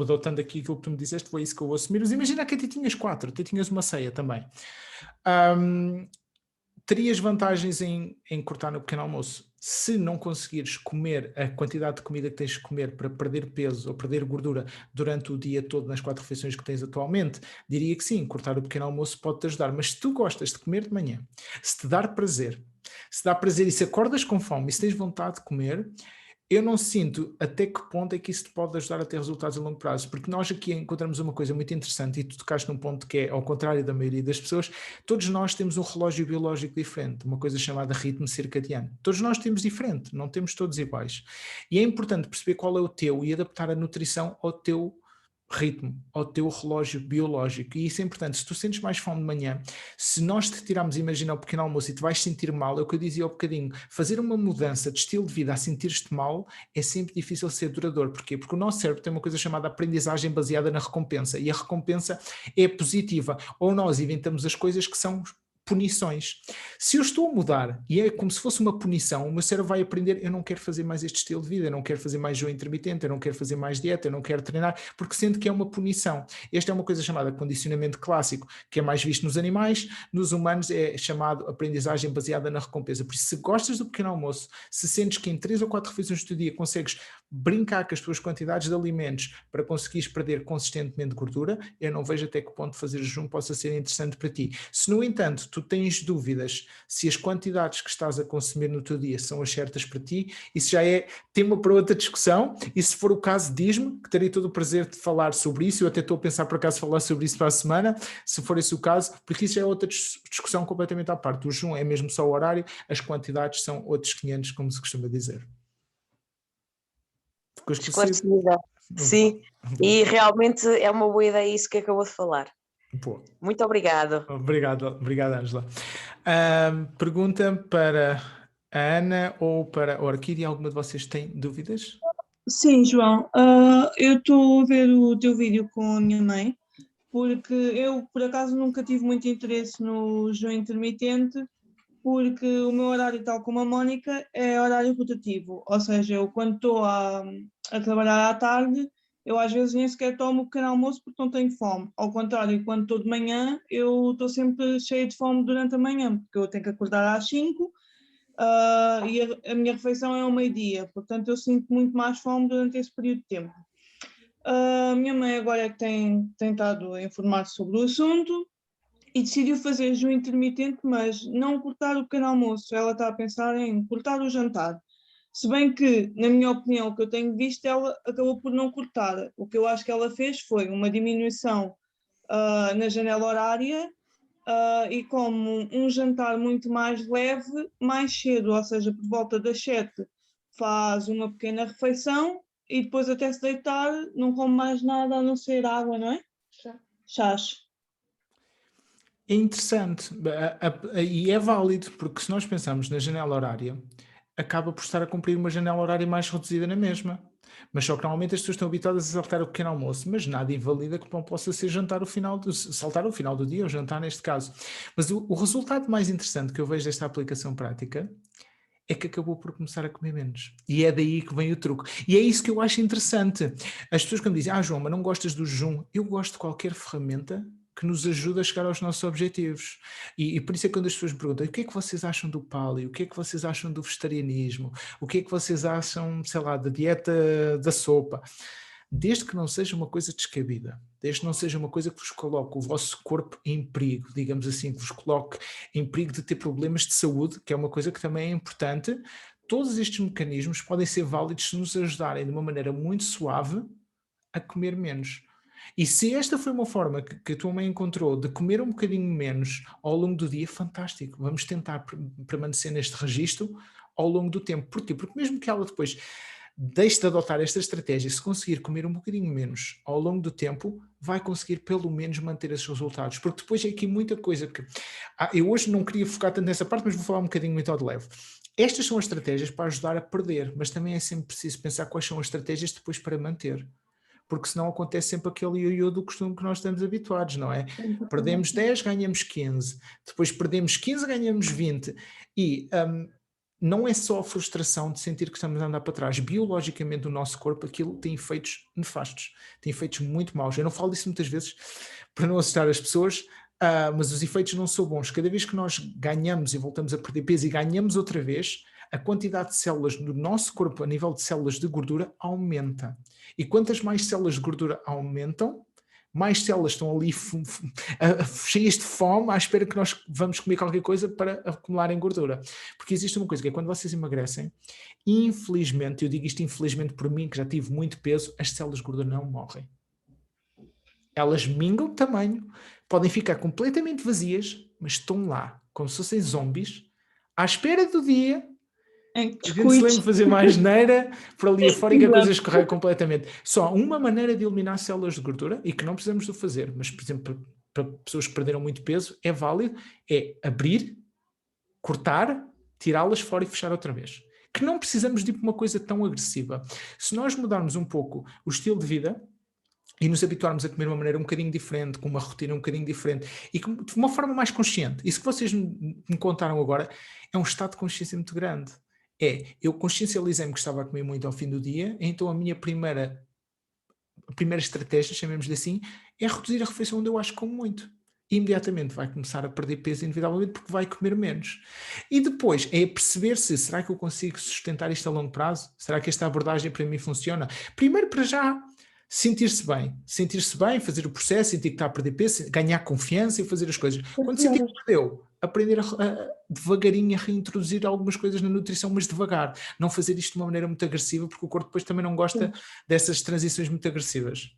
Adotando aqui aquilo que tu me disseste, foi isso que eu vou assumir. Mas imagina que até tinhas 4, até tinhas uma ceia também. Terias vantagens em cortar no pequeno almoço. Se não conseguires comer a quantidade de comida que tens de comer para perder peso ou perder gordura durante o dia todo nas 4 refeições que tens atualmente, diria que sim, cortar o pequeno almoço pode-te ajudar. Mas se tu gostas de comer de manhã, se te dar prazer, se dá prazer e se acordas com fome e se tens vontade de comer, eu não sinto até que ponto é que isso te pode ajudar a ter resultados a longo prazo, porque nós aqui encontramos uma coisa muito interessante e tu tocaste num ponto que é, ao contrário da maioria das pessoas, todos nós temos um relógio biológico diferente, uma coisa chamada ritmo circadiano. Todos nós temos diferente, não temos todos iguais. E é importante perceber qual é o teu e adaptar a nutrição ao teu ritmo, ao teu relógio biológico. E isso é importante. Se tu sentes mais fome de manhã, se nós te tirarmos, imagina, o pequeno almoço e te vais sentir mal, é o que eu dizia há bocadinho, fazer uma mudança de estilo de vida a sentir-te mal é sempre difícil ser duradouro. Porquê? Porque o nosso cérebro tem uma coisa chamada aprendizagem baseada na recompensa, e a recompensa é positiva. Ou nós inventamos as coisas que são punições. Se eu estou a mudar e é como se fosse uma punição, o meu cérebro vai aprender, eu não quero fazer mais este estilo de vida, eu não quero fazer mais jejum intermitente, eu não quero fazer mais dieta, eu não quero treinar, porque sente que é uma punição. Esta é uma coisa chamada condicionamento clássico, que é mais visto nos animais, nos humanos é chamado aprendizagem baseada na recompensa. Por isso, se gostas do pequeno almoço, se sentes que em 3 ou 4 refeições do dia consegues brincar com as tuas quantidades de alimentos para conseguires perder consistentemente gordura, eu não vejo até que ponto fazer jejum possa ser interessante para ti. Se, no entanto, tu tens dúvidas se as quantidades que estás a consumir no teu dia são as certas para ti, isso já é tema para outra discussão, e se for o caso, diz-me, que terei todo o prazer de falar sobre isso. Eu até estou a pensar por acaso falar sobre isso para a semana, se for esse o caso, porque isso já é outra discussão completamente à parte. O jejum é mesmo só o horário, as quantidades são outros 500, como se costuma dizer. Ficou esclarecido? Esclarecida. Sim, e realmente é uma boa ideia isso que acabou de falar. Pô. Muito obrigado. Obrigado, Ângela. Pergunta para a Ana ou para a Orquídea, alguma de vocês tem dúvidas? Sim, João, eu estou a ver o teu vídeo com a minha mãe, porque eu, por acaso, nunca tive muito interesse no jejum intermitente, porque o meu horário, tal como a Mónica, é horário rotativo, ou seja, eu quando estou a trabalhar à tarde, eu às vezes nem sequer tomo o pequeno almoço porque não tenho fome. Ao contrário, quando estou de manhã, eu estou sempre cheia de fome durante a manhã, porque eu tenho que acordar às 5 e a minha refeição é ao meio-dia, portanto eu sinto muito mais fome durante esse período de tempo. A minha mãe agora é que tem tentado informar-se sobre o assunto e decidiu fazer jejum intermitente, mas não cortar o pequeno almoço. Ela está a pensar em cortar o jantar. Se bem que, na minha opinião, o que eu tenho visto, ela acabou por não cortar. O que eu acho que ela fez foi uma diminuição na janela horária e como um jantar muito mais leve, mais cedo, ou seja, por volta das 7 faz uma pequena refeição e depois até se deitar não come mais nada a não ser água, não é? Chás. É interessante e é válido, porque se nós pensarmos na janela horária, acaba por estar a cumprir uma janela horária mais reduzida na mesma. Mas só que normalmente as pessoas estão habituadas a saltar o pequeno almoço, mas nada invalida que não possa ser saltar o final do dia, ou jantar neste caso. Mas o resultado mais interessante que eu vejo desta aplicação prática é que acabou por começar a comer menos. E é daí que vem o truque. E é isso que eu acho interessante. As pessoas quando dizem, João, mas não gostas do jejum, eu gosto de qualquer ferramenta que nos ajuda a chegar aos nossos objetivos. E por isso é que quando as pessoas me perguntam o que é que vocês acham do paleo, o que é que vocês acham do vegetarianismo, o que é que vocês acham, sei lá, da dieta da sopa, desde que não seja uma coisa descabida, desde que não seja uma coisa que vos coloque o vosso corpo em perigo, digamos assim, que vos coloque em perigo de ter problemas de saúde, que é uma coisa que também é importante, todos estes mecanismos podem ser válidos se nos ajudarem de uma maneira muito suave a comer menos. E se esta foi uma forma que a tua mãe encontrou de comer um bocadinho menos ao longo do dia, fantástico. Vamos tentar permanecer neste registro ao longo do tempo. Porquê? Porque mesmo que ela depois deixe de adotar esta estratégia, se conseguir comer um bocadinho menos ao longo do tempo, vai conseguir pelo menos manter esses resultados. Porque depois é aqui muita coisa que... eu hoje não queria focar tanto nessa parte, mas vou falar um bocadinho muito ao de leve. Estas são as estratégias para ajudar a perder, mas também é sempre preciso pensar quais são as estratégias depois para manter. porque senão acontece sempre aquele ioiô do costume que nós estamos habituados, não é? Perdemos 10, ganhamos 15, depois perdemos 15, ganhamos 20, e não é só a frustração de sentir que estamos a andar para trás. Biologicamente, o nosso corpo, aquilo tem efeitos nefastos, tem efeitos muito maus. Eu não falo disso muitas vezes para não assustar as pessoas, mas os efeitos não são bons. Cada vez que nós ganhamos e voltamos a perder peso e ganhamos outra vez, a quantidade de células do nosso corpo a nível de células de gordura aumenta. E quantas mais células de gordura aumentam, mais células estão ali cheias de fome à espera que nós vamos comer qualquer coisa para acumularem gordura. Porque existe uma coisa que é quando vocês emagrecem, infelizmente, eu digo isto infelizmente por mim, que já tive muito peso, as células de gordura não morrem. Elas mingam de tamanho, podem ficar completamente vazias, mas estão lá, como se fossem zombies, à espera do dia a gente se lembra de fazer mais asneira por ali afora e que a coisa escorrer completamente. Só uma maneira de eliminar células de gordura, e que não precisamos de fazer, mas por exemplo para pessoas que perderam muito peso é válido, é abrir, cortar, tirá-las fora e fechar outra vez. Que não precisamos de uma coisa tão agressiva. Se nós mudarmos um pouco o estilo de vida e nos habituarmos a comer de uma maneira um bocadinho diferente, com uma rotina um bocadinho diferente e de uma forma mais consciente, isso que vocês me contaram agora é um estado de consciência muito grande. Eu consciencializei-me que estava a comer muito ao fim do dia, então a minha primeira estratégia, chamemos-lhe assim, é reduzir a refeição onde eu acho que como muito. E imediatamente vai começar a perder peso inevitavelmente porque vai comer menos. E depois é perceber se, será que eu consigo sustentar isto a longo prazo? Será que esta abordagem para mim funciona? Primeiro, para já, sentir-se bem, fazer o processo, sentir que está a perder peso, ganhar confiança e fazer as coisas. Quando sentir que perdeu, aprender devagarinho a reintroduzir algumas coisas na nutrição, mas devagar. Não fazer isto de uma maneira muito agressiva, porque o corpo depois também não gosta dessas transições muito agressivas.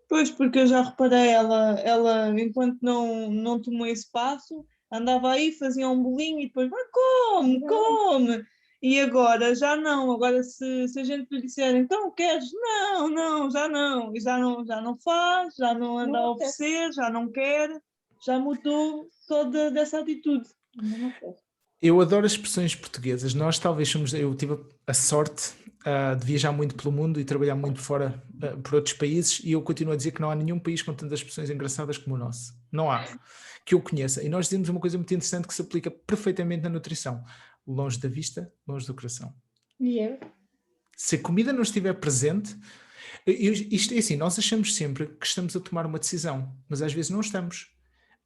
Pois, porque eu já reparei, ela enquanto não tomou esse passo, andava aí, fazia um bolinho e depois, come! E agora já não, agora se a gente lhe disser, então queres? Não, já não. E já não faz, já não anda a oferecer, já não quer, já mudou toda dessa atitude. Eu adoro as expressões portuguesas. Nós talvez eu tive a sorte de viajar muito pelo mundo e trabalhar muito fora por outros países, e eu continuo a dizer que não há nenhum país com tantas expressões engraçadas como o nosso. Não há, que eu conheça. E nós dizemos uma coisa muito interessante que se aplica perfeitamente na nutrição. Longe da vista, longe do coração. Se a comida não estiver presente, isto é assim, nós achamos sempre que estamos a tomar uma decisão, mas às vezes não estamos.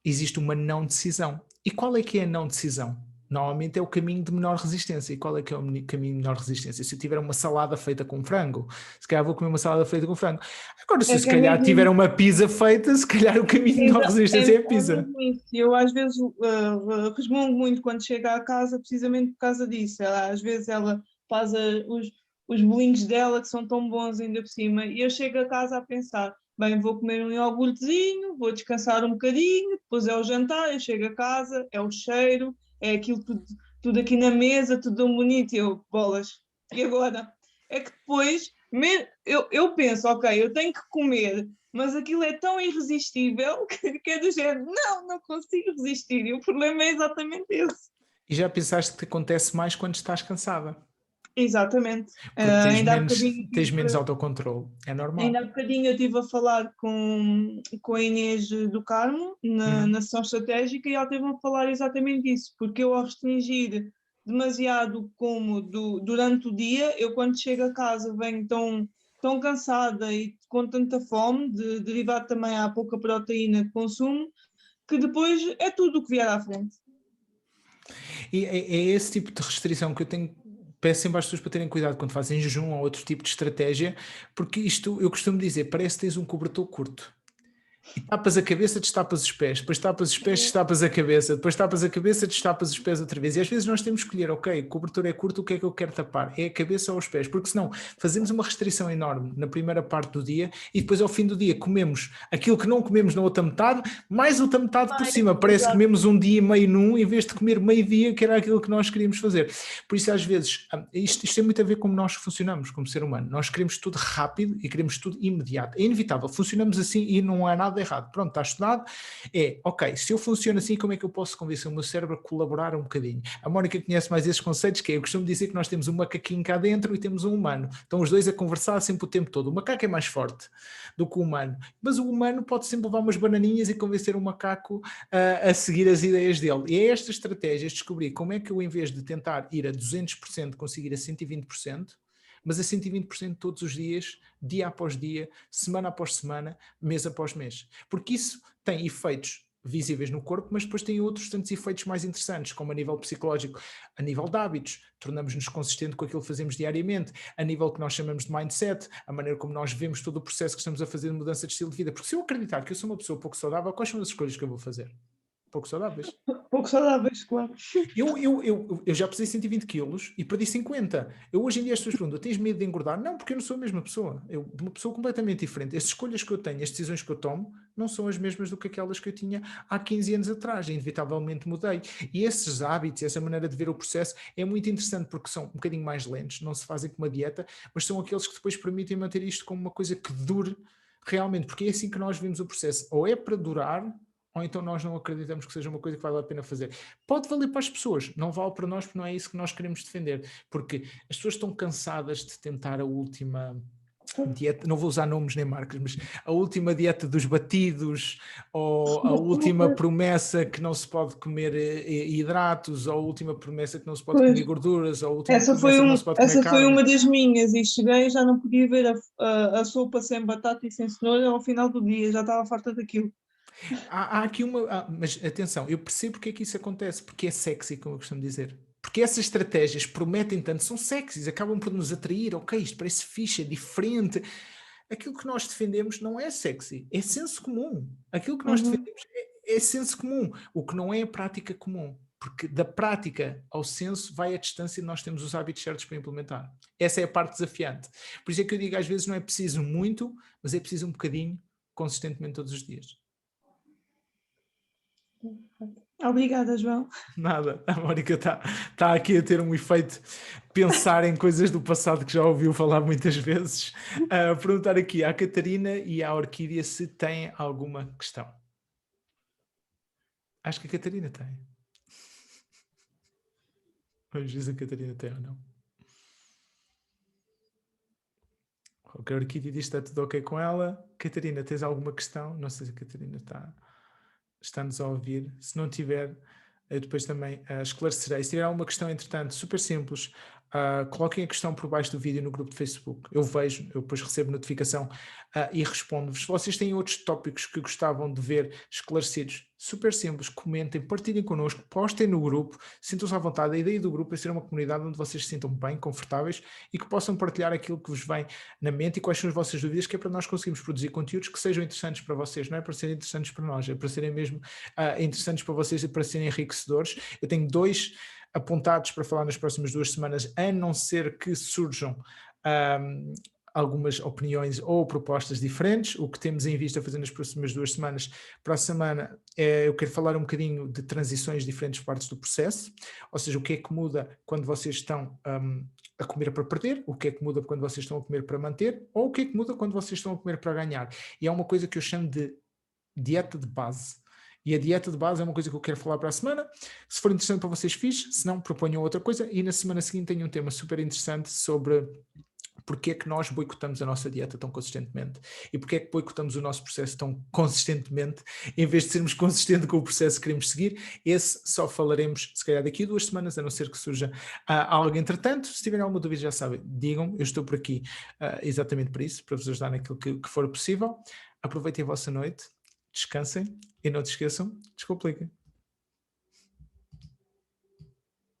Existe uma não decisão. E qual é que é a não decisão? Normalmente é o caminho de menor resistência. E qual é que é o caminho de menor resistência? Se eu tiver uma salada feita com frango, se calhar vou comer uma salada feita com frango. Agora, se calhar tiver uma pizza feita, se calhar o caminho de menor resistência é a pizza. Eu às vezes resmungo muito quando chego à casa, precisamente por causa disso. Às vezes ela faz os bolinhos dela, que são tão bons ainda por cima, e eu chego a casa a pensar, bem, vou comer um iogurtezinho, vou descansar um bocadinho, depois é o jantar, eu chego a casa, é o cheiro, é aquilo tudo aqui na mesa, tudo tão bonito, e eu, bolas. E agora? É que depois, eu penso, ok, eu tenho que comer, mas aquilo é tão irresistível que é do género, não consigo resistir, e o problema é exatamente esse. E já pensaste que te acontece mais quando estás cansada? Exatamente. Porque tens menos autocontrole, é normal. Ainda há bocadinho eu estive a falar com a Inês do Carmo, na sessão estratégica, e ela esteve a falar exatamente disso, porque eu ao restringir demasiado como durante o dia, eu quando chego a casa venho tão cansada e com tanta fome, derivado também à pouca proteína que consumo, que depois é tudo o que vier à frente. E é esse tipo de restrição que eu peço sempre às pessoas para terem cuidado quando fazem jejum ou outro tipo de estratégia, porque isto, eu costumo dizer, parece que tens um cobertor curto. E tapas a cabeça, destapas os pés, depois tapas os pés, destapas a cabeça, depois tapas a cabeça, destapas os pés outra vez. E às vezes nós temos que escolher, ok, o cobertor é curto, o que é que eu quero tapar? É a cabeça ou os pés? Porque senão fazemos uma restrição enorme na primeira parte do dia e depois ao fim do dia comemos aquilo que não comemos na outra metade, mais outra metade por cima. Parece que comemos um dia e meio num, em vez de comer meio dia, que era aquilo que nós queríamos fazer. Por isso às vezes, isto tem muito a ver com como nós funcionamos como ser humano. Nós queremos tudo rápido e queremos tudo imediato. É inevitável, funcionamos assim e não há nada estudado errado. Pronto, está estudado. É, ok, se eu funciono assim, como é que eu posso convencer o meu cérebro a colaborar um bocadinho? A Mónica conhece mais esses conceitos, que é, eu costumo dizer que nós temos um macaquinho cá dentro e temos um humano. Estão os dois a conversar sempre o tempo todo. O macaco é mais forte do que o humano, mas o humano pode sempre levar umas bananinhas e convencer o macaco a seguir as ideias dele. E é esta estratégia, descobrir como é que eu, em vez de tentar ir a 200%, conseguir a 120%, mas a 120% todos os dias, dia após dia, semana após semana, mês após mês. Porque isso tem efeitos visíveis no corpo, mas depois tem outros tantos efeitos mais interessantes, como a nível psicológico, a nível de hábitos, tornamos-nos consistentes com aquilo que fazemos diariamente, a nível que nós chamamos de mindset, a maneira como nós vemos todo o processo que estamos a fazer de mudança de estilo de vida. Porque se eu acreditar que eu sou uma pessoa pouco saudável, quais são as escolhas que eu vou fazer? Pouco saudáveis. Pouco saudáveis, claro. Eu já pesei 120 quilos e perdi 50. Eu hoje em dia as pessoas perguntam, tens medo de engordar? Não, porque eu não sou a mesma pessoa. Eu uma pessoa completamente diferente. As escolhas que eu tenho, as decisões que eu tomo, não são as mesmas do que aquelas que eu tinha há 15 anos atrás. Inevitavelmente mudei. E esses hábitos, essa maneira de ver o processo é muito interessante porque são um bocadinho mais lentos, não se fazem com uma dieta, mas são aqueles que depois permitem manter isto como uma coisa que dure realmente, porque é assim que nós vemos o processo. Ou é para durar, ou então nós não acreditamos que seja uma coisa que vale a pena fazer. Pode valer para as pessoas, não vale para nós, porque não é isso que nós queremos defender, porque as pessoas estão cansadas de tentar a última dieta, não vou usar nomes nem marcas, mas a última dieta dos batidos, ou a última promessa que não se pode comer hidratos, ou a última promessa que não se pode comer gorduras, ou a última promessa que não se pode comer essa carne. foi uma das minhas e cheguei, já não podia ver a sopa sem batata e sem cenoura ao final do dia, já estava farta daquilo. Há aqui mas atenção, eu percebo porque é que isso acontece, porque é sexy, como eu costumo dizer. Porque essas estratégias prometem tanto, são sexys, acabam por nos atrair, ok, isto parece fixe, é diferente. Aquilo que nós defendemos não é sexy, é senso comum. Aquilo que nós defendemos é senso comum, o que não é a prática comum. Porque da prática ao senso vai a distância e nós temos os hábitos certos para implementar. Essa é a parte desafiante. Por isso é que eu digo, às vezes não é preciso muito, mas é preciso um bocadinho, consistentemente todos os dias. Obrigada, João. Nada, a Mónica está aqui a ter um efeito pensar em coisas do passado que já ouviu falar muitas vezes. Perguntar aqui à Catarina e à Orquídea se têm alguma questão. Acho que a Catarina tem. Vamos ver se a Catarina tem ou não. Ok, a Orquídea diz que está tudo ok com ela. Catarina, tens alguma questão? Não sei se a Catarina está-nos a ouvir. Se não tiver, eu depois também esclarecerei. Se tiver alguma questão, entretanto, super simples, coloquem a questão por baixo do vídeo no grupo de Facebook. Eu vejo, eu depois recebo notificação e respondo-vos. Se vocês têm outros tópicos que gostavam de ver esclarecidos, super simples, comentem, partilhem connosco, postem no grupo, sintam-se à vontade. A ideia do grupo é ser uma comunidade onde vocês se sintam bem, confortáveis e que possam partilhar aquilo que vos vem na mente e quais são as vossas dúvidas, que é para nós conseguirmos produzir conteúdos que sejam interessantes para vocês, não é para serem interessantes para nós, é para serem mesmo interessantes para vocês e para serem enriquecedores. Eu tenho 2 apontados para falar nas próximas 2 semanas, a não ser que surjam algumas opiniões ou propostas diferentes. O que temos em vista a fazer nas próximas 2 semanas, para a semana, eu quero falar um bocadinho de transições de diferentes partes do processo, ou seja, o que é que muda quando vocês estão a comer para perder, o que é que muda quando vocês estão a comer para manter, ou o que é que muda quando vocês estão a comer para ganhar. E é uma coisa que eu chamo de dieta de base. E a dieta de base é uma coisa que eu quero falar para a semana. Se for interessante para vocês, fixe. Se não, proponham outra coisa. E na semana seguinte tenho um tema super interessante sobre porque é que nós boicotamos a nossa dieta tão consistentemente e porque é que boicotamos o nosso processo tão consistentemente, em vez de sermos consistentes com o processo que queremos seguir. Esse só falaremos, se calhar, daqui a 2 semanas, a não ser que surja algo entretanto. Se tiverem alguma dúvida, já sabem, digam. Eu estou por aqui exatamente para isso, para vos ajudar naquilo que for possível. Aproveitem a vossa noite, descansem e não se esqueçam, descompliquem.